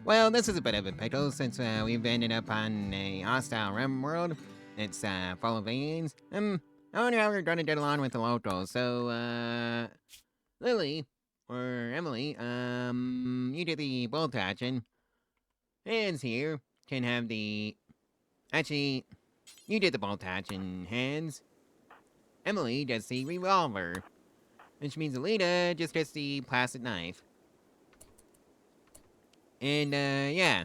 Well, this is a bit of a pickle since we've ended up on a hostile Rimworld. It's full of aliens. I wonder how we're gonna get along with the locals. So, Lily or Emily, you do the bolt hatching. Hands here can have the. Actually, you did the bolt hatching. Hands. Emily does the revolver, which means Alita just gets the plastic knife. And yeah.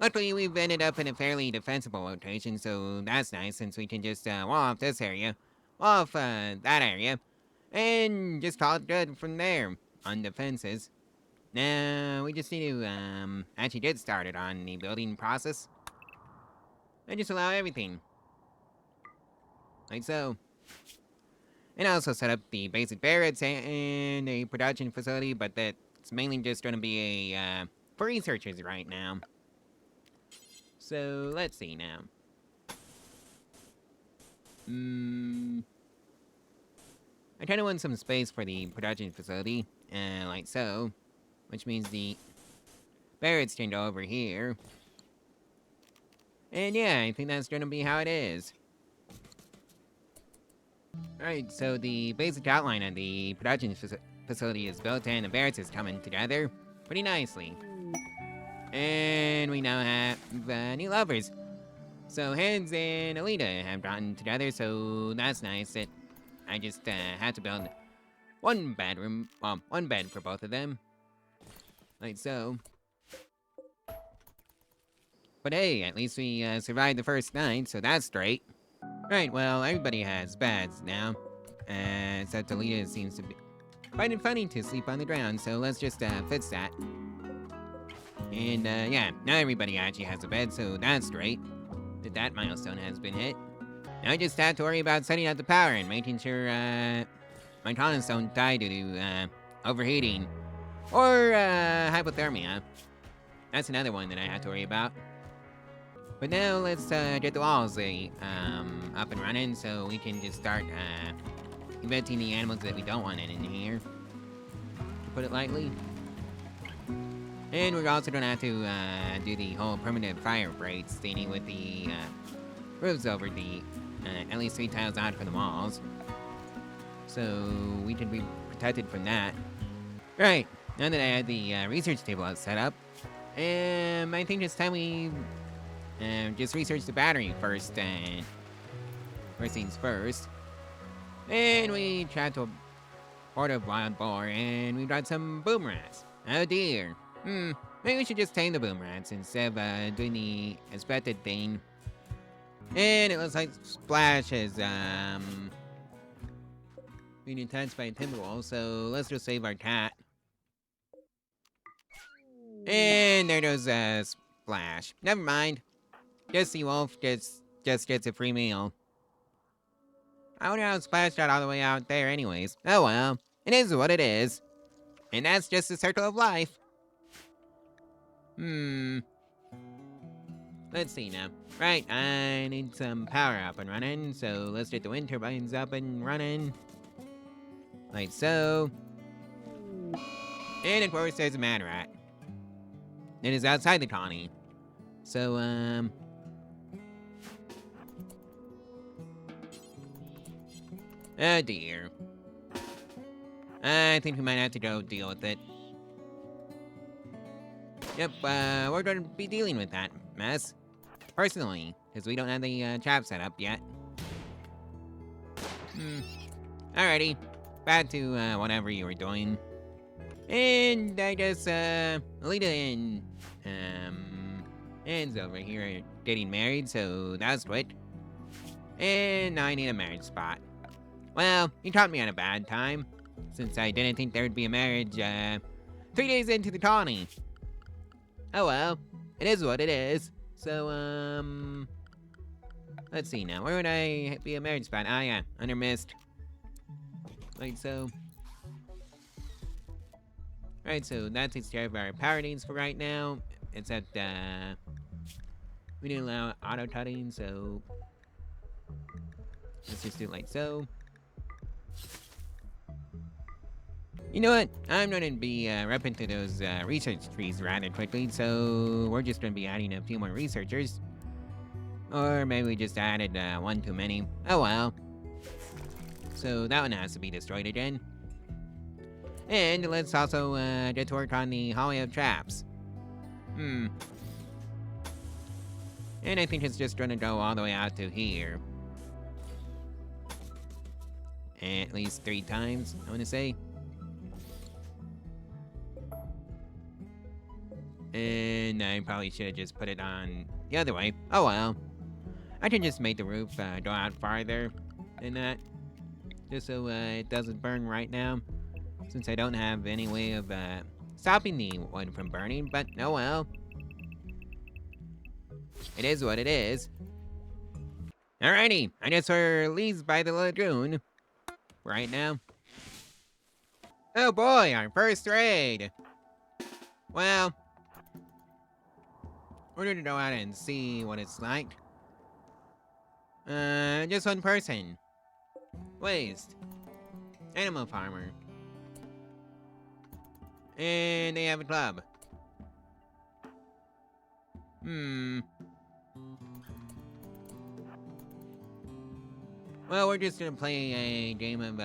Luckily, we've ended up in a fairly defensible location, so that's nice since we can just wall off this area, wall off that area, and just call it good from there on defenses. Now, we just need to actually get started on the building process and just allow everything. Like so. And also set up the basic barracks and a production facility, but that's mainly just going to be a for researchers right now. So, let's see now. I kind of want some space for the production facility, like so. Which means the barracks can go over here. And yeah, I think that's gonna be how it is. Alright, so the basic outline of the production facility is built and the barracks is coming together pretty nicely. And we now have new lovers. So Hands and Alita have gotten together, so that's nice. I just had to build one bedroom, well, one bed for both of them. Like so. But hey, at least we survived the first night, so that's great. Right, well, everybody has beds now. Except Alita seems to be finding it funny to sleep on the ground, so let's just fix that. And yeah, now everybody actually has a bed, so that's great. That milestone has been hit. Now I just have to worry about setting out the power and making sure my colonists don't die due to overheating or hypothermia. That's another one that I have to worry about. But now let's get the walls up and running so we can just start inventing the animals that we don't want in here, to put it lightly. And we're also gonna have to do the whole permanent fire breaks thingy with the roofs over the at least 3 tiles out from the walls, so we can be protected from that. Right, now that I had the research table set up, I think it's time we just research the battery first. First things first. And we trapped a horde of wild boar, and we got some boom rats. Oh dear. Maybe we should just tame the boom rats instead of doing the expected thing. And it looks like Splash is being attacked by a timberwolf, so let's just save our cat. And there goes Splash. Never mind. Just the wolf just gets a free meal. I wonder how Splash got all the way out there anyways. Oh well, it is what it is. And that's just the circle of life. Let's see now. Right, I need some power up and running, so let's get the wind turbines up and running. Like so. And of course there's a mad rat. It is outside the colony. So, oh dear. I think we might have to go deal with it. Yep, we're going to be dealing with that mess. Personally, because we don't have the trap set up yet. Alrighty. Back to whatever you were doing. And I guess Alita and Anne's over here are getting married, so that's quick. And now I need a marriage spot. Well, you caught me on a bad time, since I didn't think there would be a marriage 3 days into the colony. Oh well, it is what it is. So, let's see now. Where would I be a marriage spot? Ah, yeah, under mist. Like so. Alright, so that takes care of our power needs for right now. Except, we didn't allow auto cutting, so let's just do it like so. You know what? I'm gonna be repping to those research trees rather quickly, so we're just gonna be adding a few more researchers. Or maybe we just added one too many. Oh well. So that one has to be destroyed again. And let's also get to work on the hallway of traps. And I think it's just gonna go all the way out to here. At least 3 times, I wanna say. And I probably should have just put it on the other way. Oh well. I can just make the roof go out farther than that. Just so it doesn't burn right now. Since I don't have any way of stopping the wood from burning, but oh well. It is what it is. Alrighty, I guess we're leaves by the lagoon. Right now. Oh boy, our first raid! Well, we're gonna go out and see what it's like. Just one person. Waste. Animal farmer. And they have a club. Well, we're just gonna play a game of,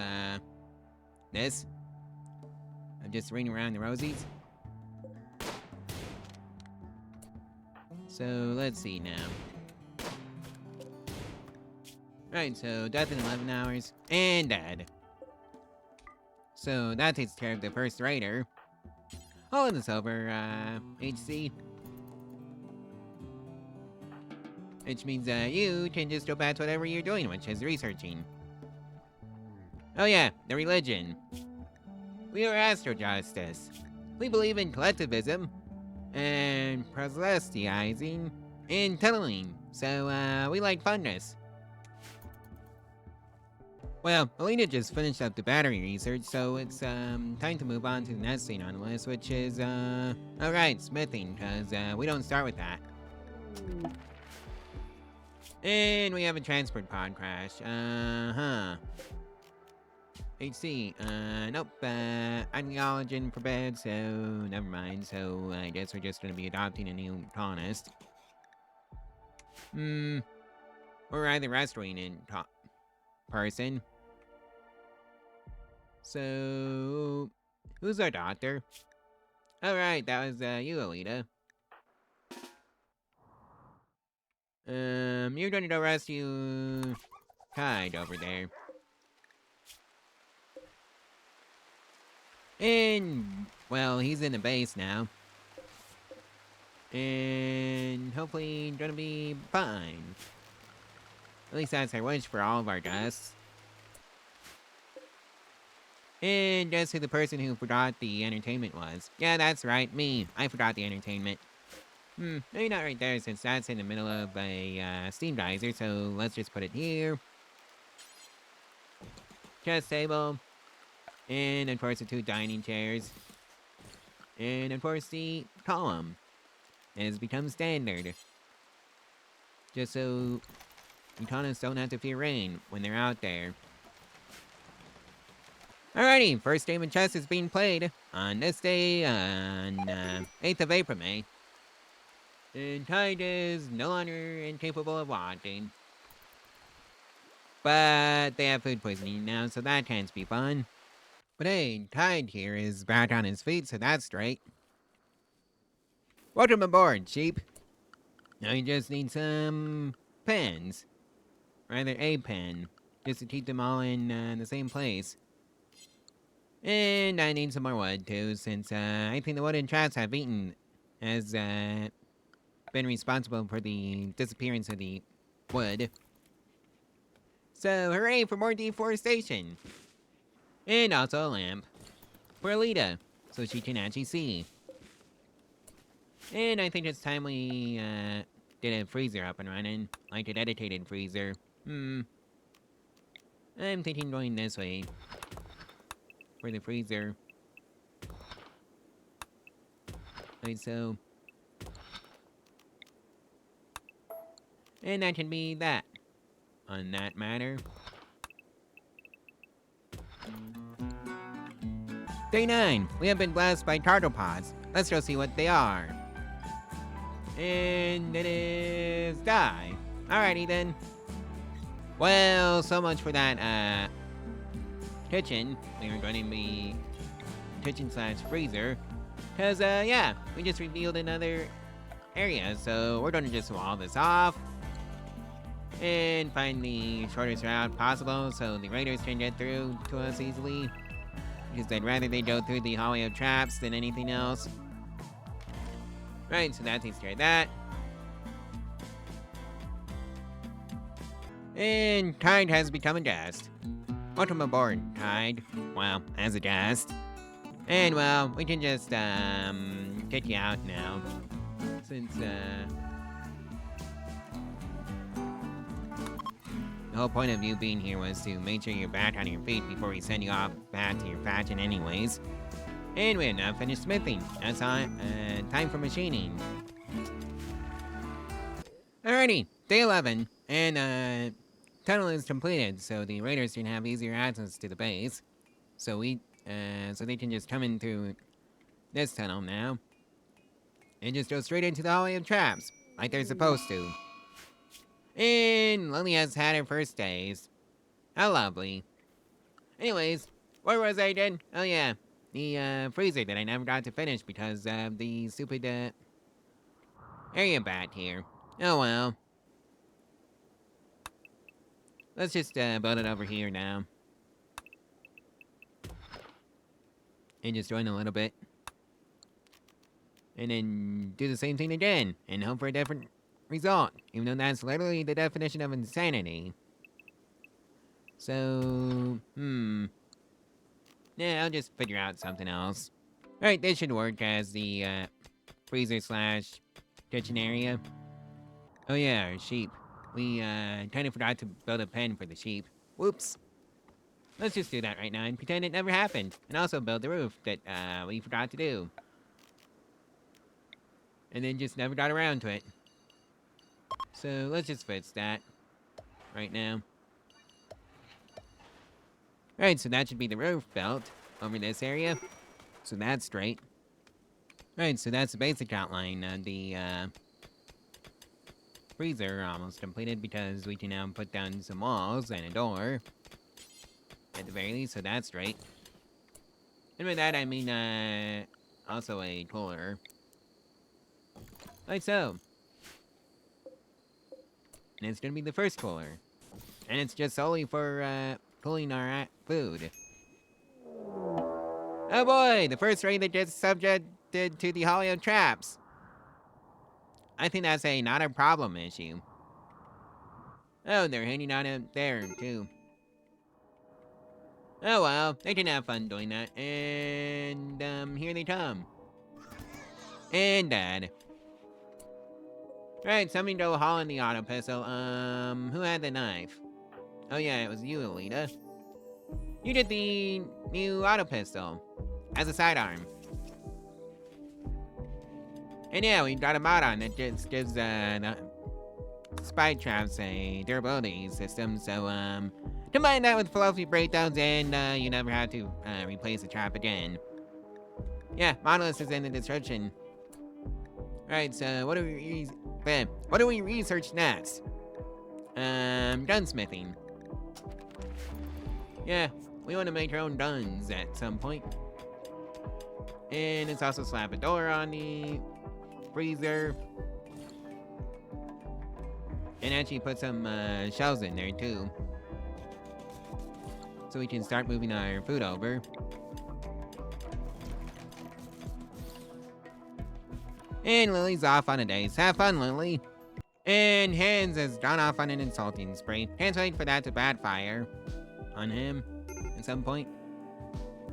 this. I'm just ringing around the rosies. So, let's see now. Right, so death in 11 hours. And dead. So, that takes care of the first raider. Hold this over, HC. Which means, you can just go back to whatever you're doing, which is researching. Oh yeah, the religion. We are Astro Justice. We believe in collectivism, and proselytizing, and tunneling, so, we like funness. Well, Alina just finished up the battery research, so it's, time to move on to the next thing on the list, which is, alright, smithing, cause, we don't start with that. And we have a transport pod crash. HC. Nope. Ideologen forbid, so never mind. So I guess we're just gonna be adopting a new colonist. Or either restoring a person. So who's our doctor? Alright, that was you, Alita. You're gonna go rescue Tide over there. And, well, he's in the base now. And hopefully gonna be fine. At least that's our wish for all of our guests. And guess who the person who forgot the entertainment was? Yeah, that's right, me. I forgot the entertainment. Maybe not right there since that's in the middle of a steam geyser, so let's just put it here. Chess table. And of course the 2 dining chairs. And of course the column has become standard. Just so Economists don't have to fear rain when they're out there. Alrighty, first game of chess is being played on this day, on 8th of April, May. And Tide is no longer incapable of watching. But they have food poisoning now, so that can't be fun. But hey, Tide here is back on his feet, so that's straight. Welcome aboard, sheep. Now you just need some pens. Rather, a pen. Just to keep them all in the same place. And I need some more wood, too, since I think the wooden traps have has been responsible for the disappearance of the wood. So, hooray for more deforestation! And also a lamp. For Alita, so she can actually see. And I think it's time we, get a freezer up and running. Like a dedicated freezer. I'm thinking going this way. For the freezer. Like so. And that can be that. On that matter. Day 9. We have been blessed by tartlepods. Let's go see what they are. And it is die. Alrighty then. Well, so much for that, kitchen. We were going to be kitchen slash freezer. Cause, yeah, we just revealed another area. So we're gonna just wall this off. And find the shortest route possible so the raiders can get through to us easily. Because I'd rather they go through the hallway of traps than anything else. Right, so that takes care of that. And Tide has become a guest. Welcome aboard, Tide. Well, as a guest. And well, we can just, kick you out now. Since, the whole point of you being here was to make sure you're back on your feet before we send you off back to your faction anyways. And we have now finished smithing. That's time for machining. Alrighty, day 11. And, tunnel is completed, so the raiders can have easier access to the base. So so they can just come in through this tunnel now. And just go straight into the hallway of traps, like they're supposed to. And Lily has had her first days. How lovely. Anyways, where was I again? Oh yeah, the freezer that I never got to finish because of the stupid area bat here. Oh well. Let's just build it over here now. And just join a little bit. And then do the same thing again and hope for a different result, even though that's literally the definition of insanity. So, yeah, I'll just figure out something else. Alright, this should work as the, freezer slash kitchen area. Oh yeah, our sheep. We, kind of forgot to build a pen for the sheep. Whoops. Let's just do that right now and pretend it never happened. And also build the roof that, we forgot to do. And then just never got around to it. So let's just fix that right now. Alright, so that should be the roof belt over this area. So that's straight. Alright, so that's the basic outline. The freezer almost completed because we can now put down some walls and a door. At the very least, so that's straight. And by that I mean, also a cooler. Like so. And it's gonna be the first cooler. And it's just solely for, cooling our food. Oh boy, the first raid that gets subjected to the hallway of traps. I think that's a not a problem issue. Oh, they're hanging out up there, too. Oh well, they can have fun doing that. And, here they come. And dead. Right, somebody go haul in the auto pistol. Who had the knife? Oh yeah, it was you, Alita. You did the new auto pistol as a sidearm. And yeah, we got a mod on that just gives the spy traps a durability system. So combine that with fluffy breakdowns, and you never have to replace the trap again. Yeah, monolith is in the description. Alright, so what do we research next? Gunsmithing. Yeah, we want to make our own guns at some point. And let's also slap a door on the freezer. And actually put some shelves in there too. So we can start moving our food over. And Lily's off on a date. Have fun, Lily. And Hans has gone off on an insulting spree. Can't wait for that to backfire on him at some point.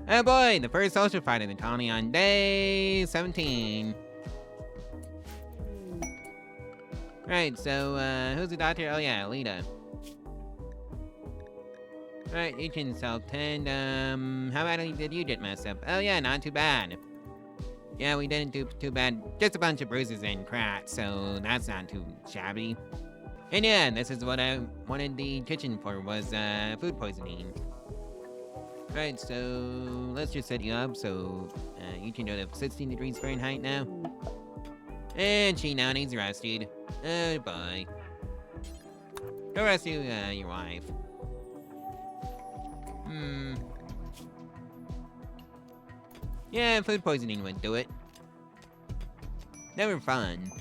Oh boy, the first social fight of the colony on day 17. Right, so, who's the doctor? Oh yeah, Alita. Right, you can self-tend. How badly did you get messed up? Oh yeah, not too bad. Yeah, we didn't do too bad. Just a bunch of bruises and cracks, so that's not too shabby. And yeah, this is what I wanted the kitchen for, was food poisoning. Right, so let's just set you up so you can go to 16 degrees Fahrenheit now. And she now needs rested. Oh boy. Go rescue your wife. Yeah, food poisoning would do it. Never fun.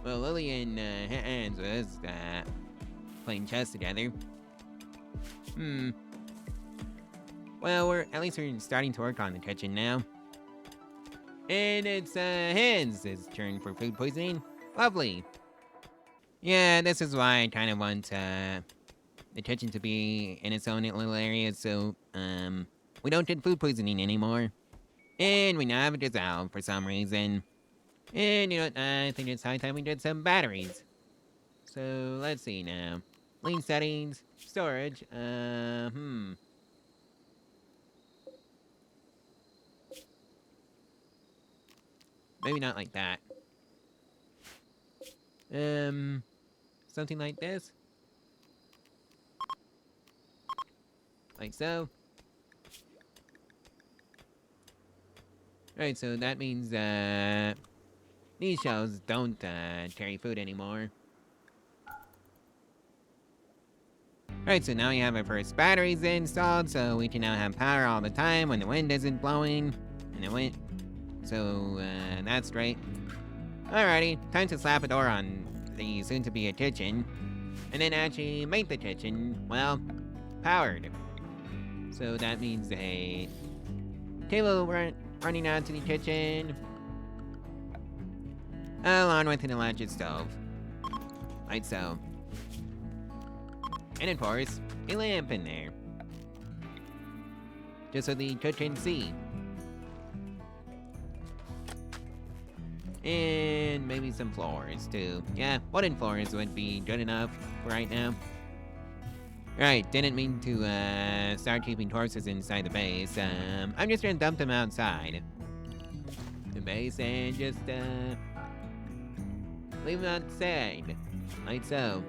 Well, Lily and Hans was playing chess together. Well, at least we're starting to work on the kitchen now. And it's Hans' turn for food poisoning. Lovely. Yeah, this is why I kind of want the kitchen to be in its own little area, so we don't get food poisoning anymore. And we now have it dissolved for some reason. And you know what? I think it's high time we did some batteries. So let's see now. Lean settings, storage. Maybe not like that. Something like this. Like so. Alright, so that means these shelves don't carry food anymore. Alright, so now we have our first batteries installed, so we can now have power all the time when the wind isn't blowing. And the wind... So, that's great. Alrighty, time to slap a door on the soon-to-be a kitchen. And then actually make the kitchen, well, powered. So that means a cable running out to the kitchen. Along with an electric stove. Like so. And of course, a lamp in there. Just so the cook can see. And maybe some floors too. Yeah, wooden floors would be good enough for right now. Right, didn't mean to start keeping horses inside the base. I'm just gonna dump them outside the base and just leave them outside. Like so.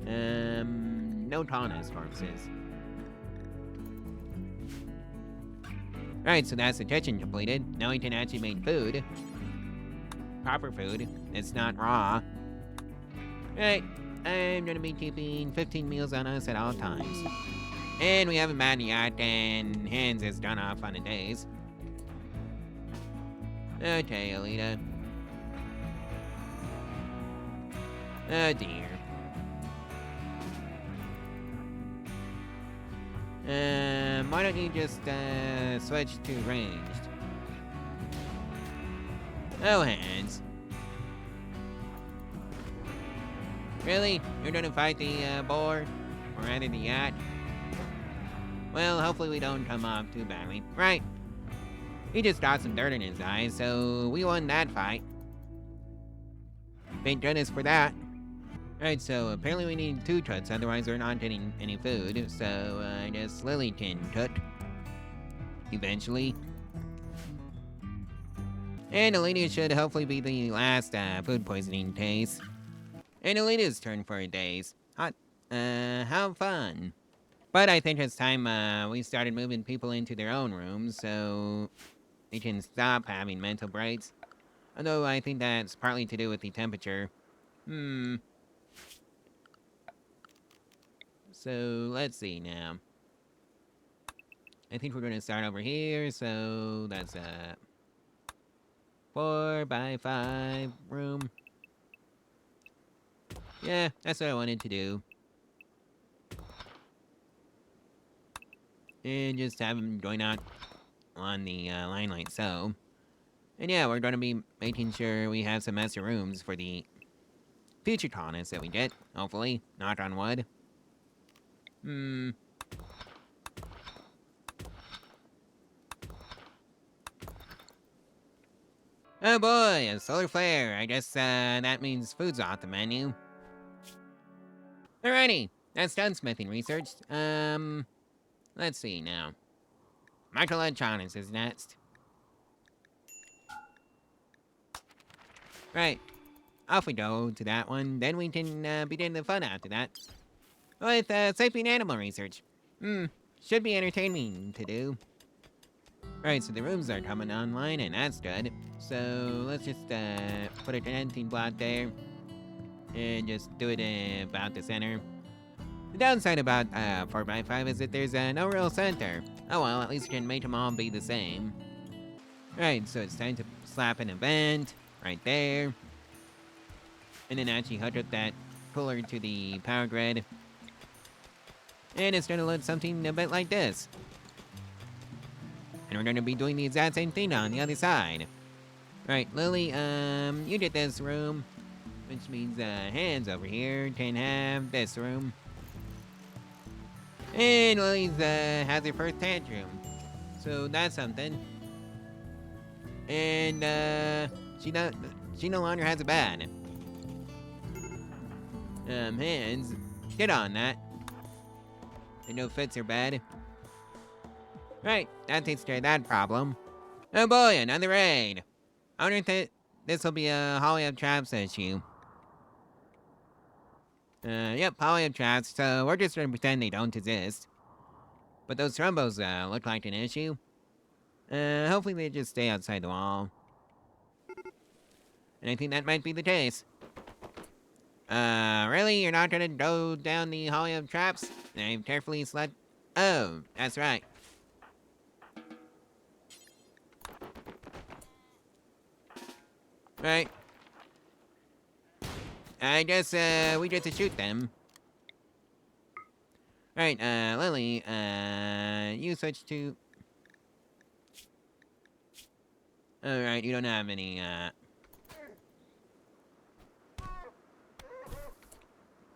No Tauna's corpses. Alright, so that's the kitchen completed. Now we can actually make food. Proper food. It's not raw. Right, I'm gonna be keeping 15 meals on us at all times. And we haven't bad yet, and Hans has gone off on the days. Okay, Alita. Oh dear. Why don't you just, switch to ranged? Oh, Hans. Really? You're gonna fight the, boar? Or rather the yacht? Well, hopefully we don't come off too badly. Right. He just got some dirt in his eyes, so we won that fight. Thank goodness for that. Alright, so apparently we need 2 cooks, otherwise we're not getting any food. So I guess Lily can cook. Eventually. And Alita should hopefully be the last food poisoning case. And Alita's turn for a days. How fun. But I think it's time we started moving people into their own rooms, so they can stop having mental breaks. Although I think that's partly to do with the temperature. So let's see now. I think we're gonna start over here, so that's a 4x5 room. Yeah, that's what I wanted to do. And just have them going out on the line like so. And yeah, we're gonna be making sure we have some extra rooms for the future colonists that we get, hopefully. Knock on wood. Oh boy, a solar flare. I guess that means food's off the menu. Alrighty, that's done smithing research. Let's see now. Microelectronics is next. Right, off we go to that one. Then we can begin the fun after that. with sapient animal research. Hmm, should be entertaining to do. Alright, so the rooms are coming online, and that's good. So let's just put a connecting block there, and just do it about the center. The downside about 4x5 is that there's no real center. Oh well, at least you can make them all be the same. Right, so it's time to slap in a vent right there, and then actually hook up that cooler to the power grid. And it's gonna look something a bit like this. And we're gonna be doing the exact same thing on the other side. Right, Lily, you get this room, which means Hands over here can have this room. And Lily's has her first tantrum, so that's something. And she no longer has a bed. Hands, get on that. It no fits her bed. Right, that takes care of that problem. Oh boy, another raid. I wonder if this will be a Holly of Traps issue. Yep, Holly of Traps, so we're just gonna pretend they don't exist. But those thrombos look like an issue. Hopefully they just stay outside the wall. And I think that might be the case. Really? You're not gonna go down the hallway of traps? I've carefully slept. Oh, that's right. Right. I guess, we get to shoot them. Right, Lily, you switch to... Alright, you don't have any,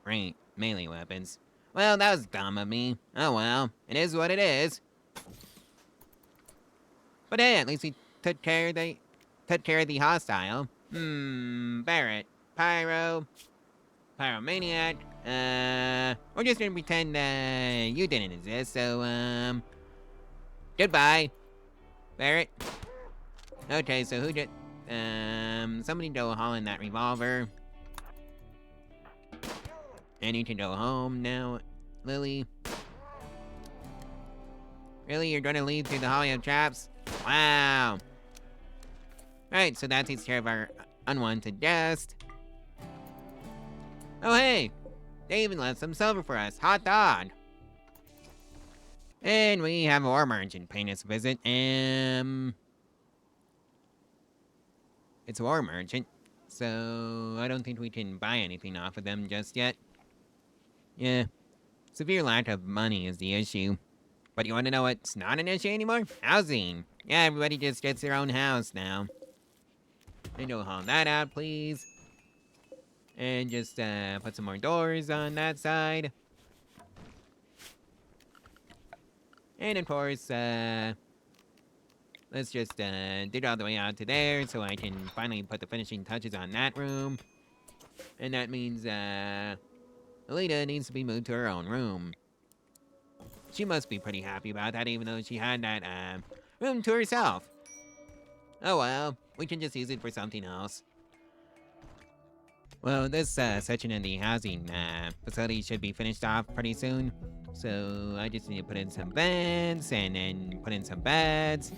Right, melee weapons. Well, that was dumb of me. Oh well, it is what it is. But hey, at least we took care of the hostile. Barrett, Pyromaniac. We're just gonna pretend you didn't exist. So goodbye, Barrett. Okay, so who did? Somebody go haul in that revolver. And you can go home now, Lily. Really, you're gonna lead through the hallway of traps? Wow. Right, so that takes care of our unwanted guest. Oh hey, they even left some silver for us. Hot dog. And we have a war merchant paying us a visit. It's a war merchant, so I don't think we can buy anything off of them just yet. Yeah, severe lack of money is the issue. But you want to know what's not an issue anymore? Housing. Yeah, everybody just gets their own house now. And go haul that out, please. And just put some more doors on that side. And of course, let's just dig all the way out to there so I can finally put the finishing touches on that room. And that means Alita needs to be moved to her own room. She must be pretty happy about that, even though she had that room to herself. Oh well, we can just use it for something else. Well, this section in the housing facility should be finished off pretty soon. So I just need to put in some vents and then put in some beds.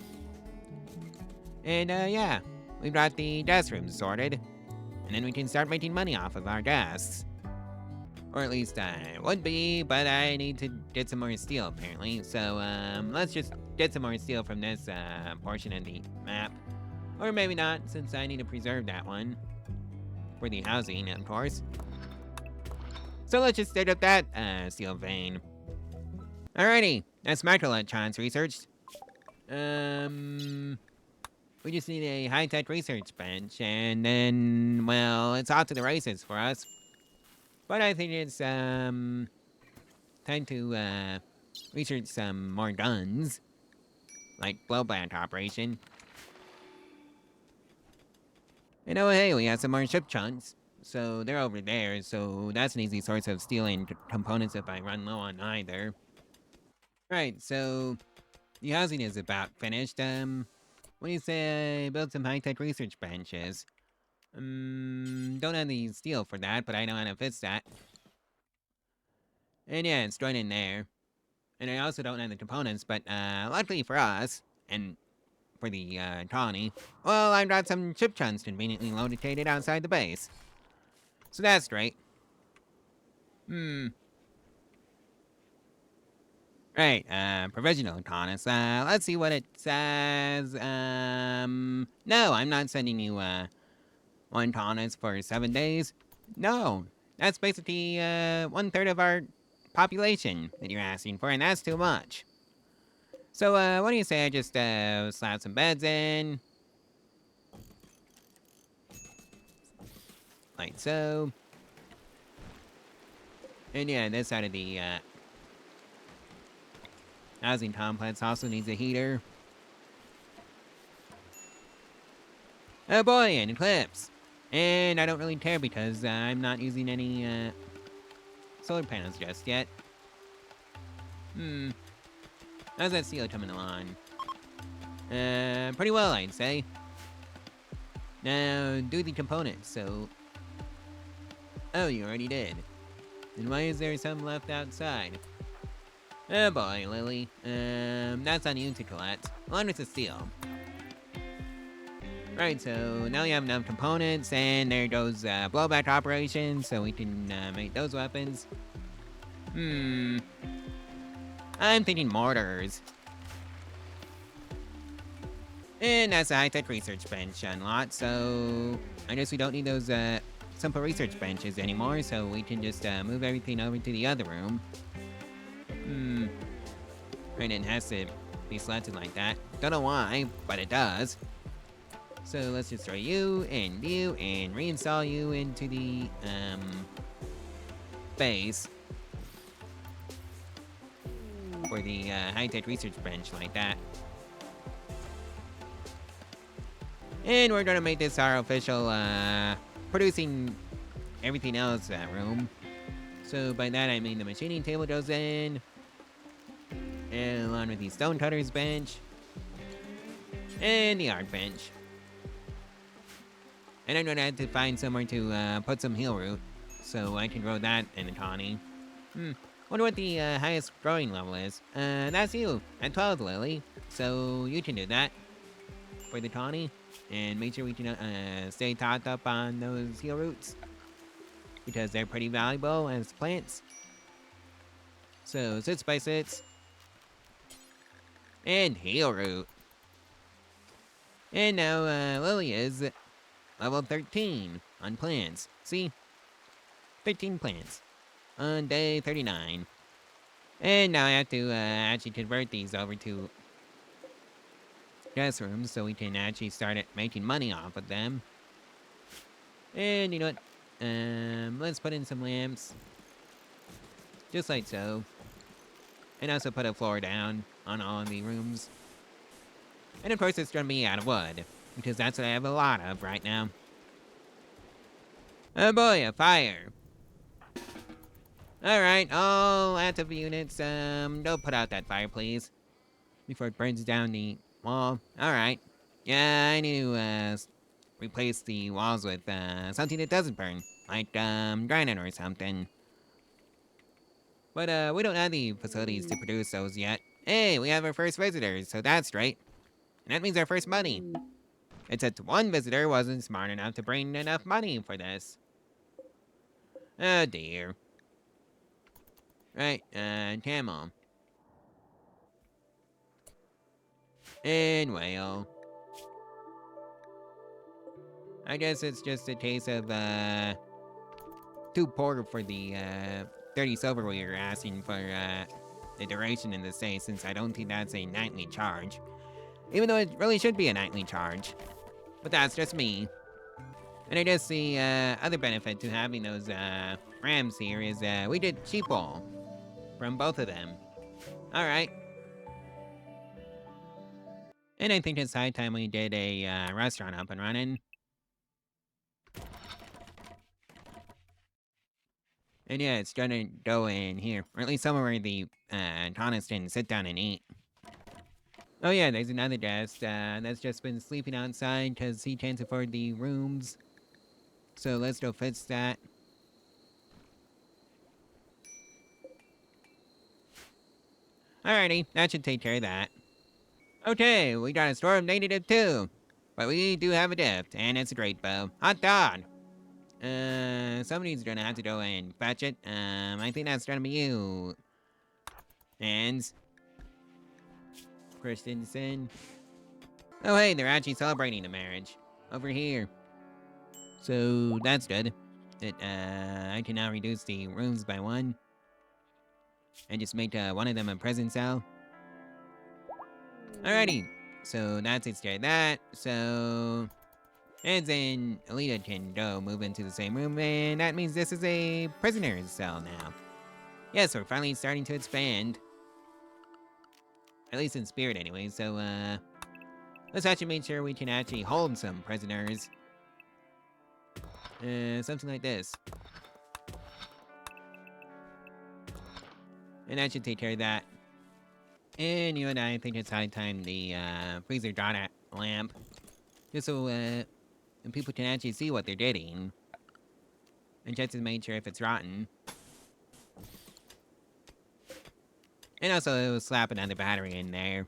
And yeah, we've got the guest rooms sorted. And then we can start making money off of our guests. Or at least I would be, but I need to get some more steel apparently. So let's just get some more steel from this portion of the map. Or maybe not, since I need to preserve that one. For the housing, of course. So let's just dig up that steel vein. Alrighty, that's microelectrons researched. We just need a high-tech research bench, and then, well, it's off to the races for us. But I think it's, time to, research some more guns. Like blowback operation. And oh hey, we have some more ship chunks. So they're over there, so that's an easy source of steel and components if I run low on either. Right, so the housing is about finished. What do you say I build some high-tech research benches? Don't have the steel for that, but I know how to fix that. And yeah, it's joined in there. And I also don't have the components, but luckily for us, and for the colony, well, I've got some chip chunks conveniently located outside the base. So that's great. Right, provisional colonists. Let's see what it says. No, I'm not sending you, one colonist for 7 days. No, that's basically, 1/3 of our population that you're asking for, and that's too much. So, what do you say I just, slap some beds in? Like so. And yeah, this side of the, housing complex also needs a heater. Oh boy, an eclipse! And I don't really care because, I'm not using any, solar panels just yet. How's that seal coming along? Pretty well, I'd say. Now, do the components, so... Oh, you already did. Then why is there some left outside? Oh boy, Lily. That's on you to collect, along with the steel. Right, so now you have enough components, and there goes, blowback operations, so we can, make those weapons. I'm thinking mortars. And that's a high-tech research bench unlocked, so I guess we don't need those, simple research benches anymore, so we can just, move everything over to the other room. Right, it has to be selected like that. Don't know why, but it does. So let's destroy you, and reinstall you into the, base. For the, high-tech research bench like that. And we're gonna make this our official, producing everything else, room. So by that I mean the machining table goes in, and along with the stonecutter's bench, and the art bench. And I'm gonna have to find somewhere to, put some heal root, so I can grow that in the colony. Wonder what the, highest growing level is. That's you, at 12, Lily. So you can do that for the colony. And make sure we can stay topped up on those heal roots, because they're pretty valuable as plants. So, sits by sits. And heal root. And now, Lily is level 13 on plants. See? 13 plants. On day 39. And now I have to, actually convert these over to guest rooms so we can actually start making money off of them. And you know what? Let's put in some lamps. Just like so. And also put a floor down on all of the rooms. And of course it's gonna be out of wood, because that's what I have a lot of right now. Oh boy, a fire. Alright, all active units, don't put out that fire, please. Before it burns down the wall. Alright. Yeah, I need to, replace the walls with, something that doesn't burn. Like, granite or something. But, we don't have the facilities to produce those yet. Hey, we have our first visitors, so that's great. And that means our first money. Except one visitor wasn't smart enough to bring enough money for this. Oh dear. Right, camel. And whale. I guess it's just a case of, too poor for the, 30 silver we were asking for, the duration in the stay, since I don't think that's a nightly charge. Even though it really should be a nightly charge. But that's just me. And I guess the, other benefit to having those, rams here is, we get sheeple from both of them. Alright. And I think it's high time we did a, restaurant up and running. And yeah, it's gonna go in here, or at least somewhere where the, Thomas can sit down and eat. Oh yeah, there's another guest, that's just been sleeping outside because he can't afford the rooms. So let's go fix that. Alrighty, that should take care of that. Okay, we got a storm negative too. But we do have a gift, and it's a great bow. Hot dog! Somebody's gonna have to go and fetch it. I think that's gonna be you. And Christensen. Oh hey, they're actually celebrating the marriage. Over here. So that's good. That I can now reduce the rooms by 1. And just make one of them a present cell. Alrighty. So that's it, that. So and then Alita can go move into the same room, and that means this is a prisoner's cell now. Yes, we're finally starting to expand. At least in spirit anyway, so let's actually make sure we can actually hold some prisoners. Something like this. And that should take care of that. And you and I think it's high time the freezer got a lamp. Just so and people can actually see what they're getting. And just to make sure if it's rotten. And also it will slap another battery in there.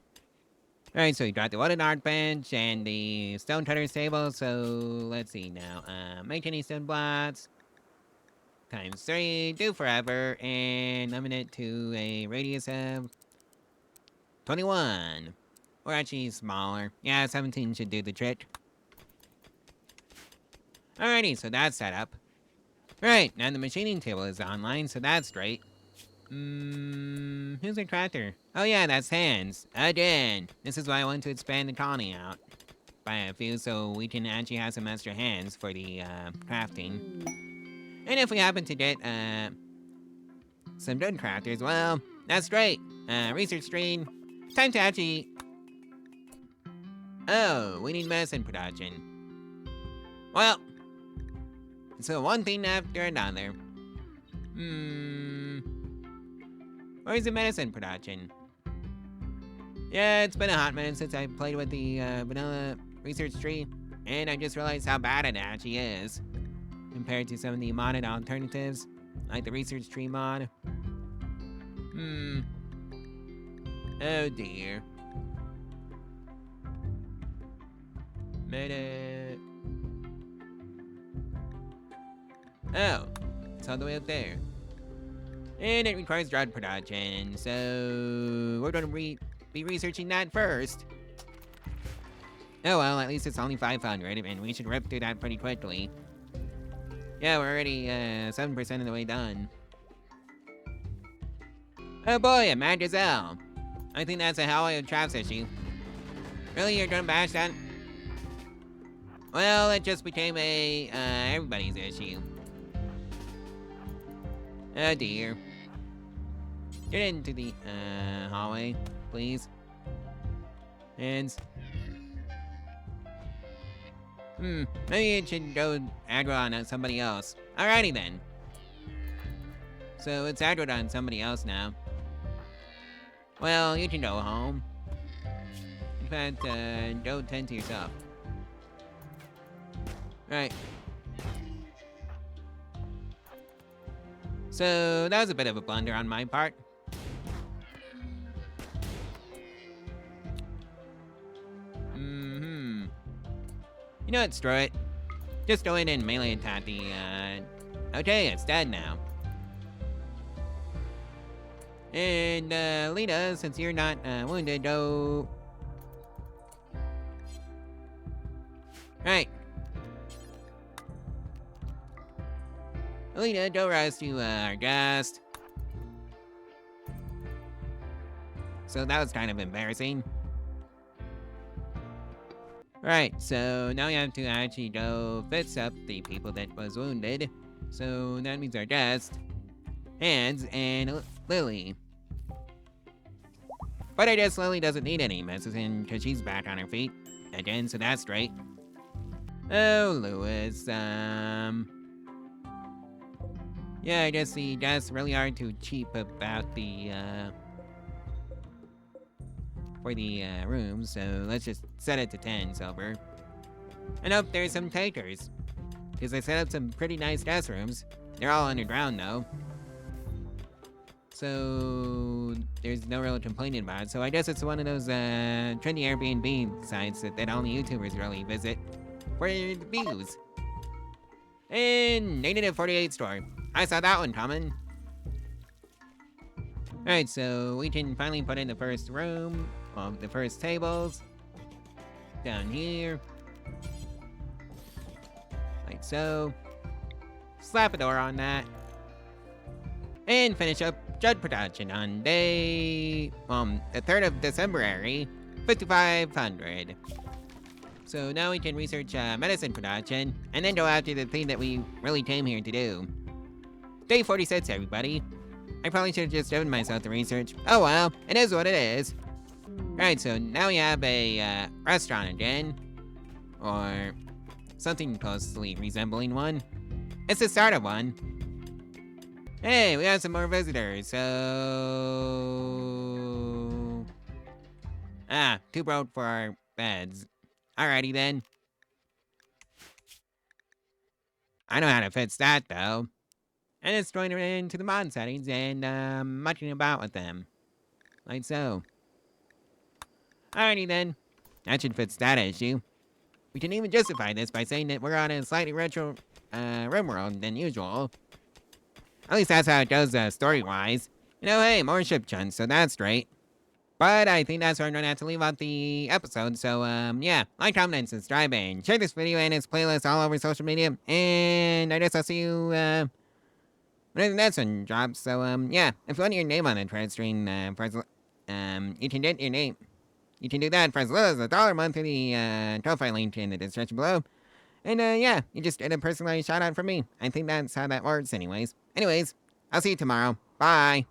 Alright, so we got the wooden art bench and the stone cutter's table, so let's see now. Make any stone blocks. ×3, do forever, and limit it to a radius of 21. Or actually smaller. Yeah, 17 should do the trick. Alrighty, so that's set up. Right, now the machining table is online, so that's great. Who's a crafter? Oh yeah, that's Hans. Again. This is why I want to expand the colony out. By a few, so we can actually have some extra hands for the crafting. And if we happen to get some good crafters, well, that's great. Research screen. Time to actually... Oh, we need medicine production. Well, so one thing after another. Where's the medicine production? Yeah, it's been a hot minute since I played with the vanilla research tree, and I just realized how bad it actually is compared to some of the modded alternatives, like the research tree mod. Oh dear. Meta. Oh, it's all the way up there. And it requires drug production, so we're gonna be researching that first. Oh well, at least it's only 500, and we should rip through that pretty quickly. Yeah, we're already 7% of the way done. Oh boy, a Mad Gazelle. I think that's a Hallway of Traps issue. Really, you're gonna bash that? Well, it just became a everybody's issue. Oh dear. Get into the hallway, please. And maybe it should go aggro on somebody else. Alrighty then. So it's aggroed on somebody else now. Well, you can go home. In fact, go tend to yourself. Right. So that was a bit of a blunder on my part. You know what, screw it. Just go in and melee attack the, Okay, it's dead now. And, Lita, since you're not, wounded, go... Right. Lita, go rescue, our guest. So that was kind of embarrassing. Right, so now we have to actually go fix up the people that was wounded. So that means our guest, Hans, and Lily. But I guess Lily doesn't need any medicine because she's back on her feet again, so that's great. Oh, Lewis, yeah, I guess the guests really are too cheap about the, for the rooms, so let's just set it to 10 silver. And oh, there's some takers. Because I set up some pretty nice guest rooms. They're all underground though. So there's no real complaining about it. So I guess it's one of those trendy Airbnb sites that only YouTubers really visit for the views. And Negative 48 store. I saw that one coming. Alright, so we can finally put in the first room. Well, the first tables. Down here. Like so. Slap a door on that. And finish up jug production on day, the 3rd of December, 5500. So now we can research medicine production, and then go after the thing that we really came here to do. Day 46, everybody. I probably should have just given myself the research. Oh well, it is what it is. Alright, so now we have a restaurant again. Or something closely resembling one. It's the start of one. Hey, we have some more visitors, so... 2 broke for our beds. Alrighty then. I know how to fix that, though. And it's going into the mod settings and, mucking about with them. Like so. Alrighty then. That should fix that issue. We can even justify this by saying that we're on a slightly retro, Rimworld than usual. At least that's how it goes, story-wise. You know, hey, more ship chunks, so that's great. But I think that's where I'm gonna have to leave out the episode, so, yeah. Like, comment, and subscribe, and share this video and its playlist all over social media. And I guess I'll see you, when the next one drops. So, yeah. If you want your name on the thread stream, for as, you can get your name. You can do that for as little as $1 a month through the, Ko-Fi link in the description below. And, yeah, you just get a personalized shout-out from me. I think that's how that works anyways. Anyways, I'll see you tomorrow. Bye.